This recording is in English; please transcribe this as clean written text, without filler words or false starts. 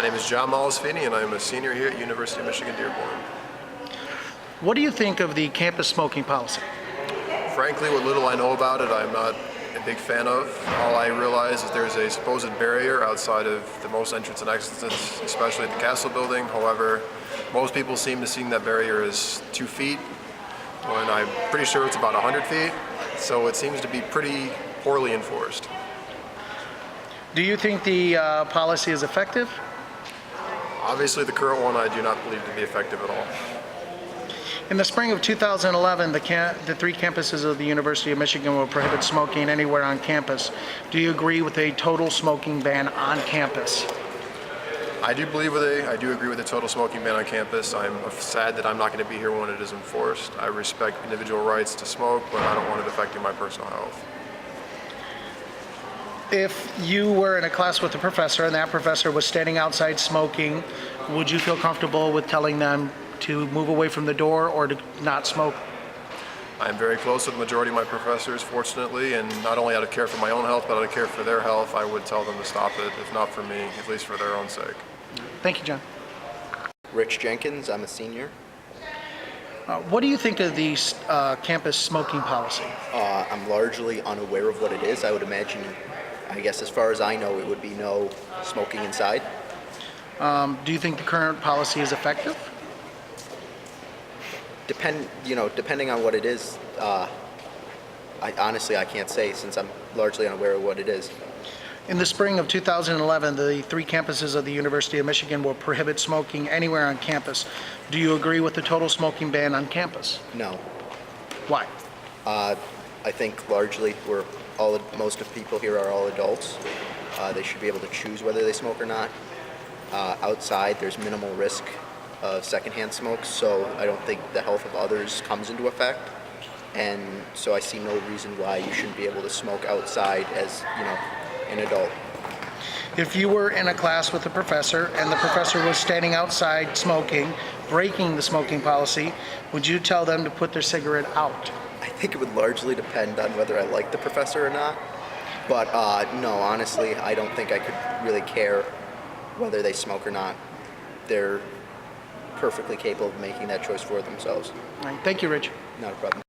name is John Molesphini, and I'm a senior here at University of Michigan-Dearborn. What do you think of the campus smoking policy? Frankly, what little I know about it, I'm not a big fan of. All I realize is there's a supposed barrier outside of the most entrance and exits, especially at the Castle building. However, most people seem to see that barrier as 2 feet, when I'm pretty sure it's about 100 feet. So it seems to be pretty poorly enforced. Do you think the policy is effective? Obviously, the current one I do not believe to be effective at all. In the spring of 2011, the 3 campuses of the University of Michigan will prohibit smoking anywhere on campus. Do you agree with a total smoking ban on campus? I do agree with a total smoking ban on campus. I'm sad that I'm not going to be here when it is enforced. I respect individual rights to smoke, but I don't want it affecting my personal health. If you were in a class with a professor and that professor was standing outside smoking, would you feel comfortable with telling them to move away from the door or to not smoke? I'm very close with the majority of my professors, fortunately, and not only out of care for my own health, but out of care for their health, I would tell them to stop it, if not for me, at least for their own sake. Thank you, John. Rich Jenkins, I'm a senior. What do you think of the campus smoking policy? I'm largely unaware of what it is. I would imagine, I guess as far as I know, it would be no smoking inside. Do you think the current policy is effective? Depending on what it is, honestly I can't say since I'm largely unaware of what it is. In the spring of 2011, the 3 campuses of the University of Michigan will prohibit smoking anywhere on campus. Do you agree with the total smoking ban on campus? No. Why? I think largely most of people here are all adults. They should be able to choose whether they smoke or not. Outside, there's minimal risk of secondhand smoke, so I don't think the health of others comes into effect. And so I see no reason why you shouldn't be able to smoke outside as, an adult. If you were in a class with a professor and the professor was standing outside smoking, breaking the smoking policy, would you tell them to put their cigarette out? I think it would largely depend on whether I like the professor or not. But no, honestly, I don't think I could really care whether they smoke or not. They're perfectly capable of making that choice for themselves. All right. Thank you, Rich. Not a problem.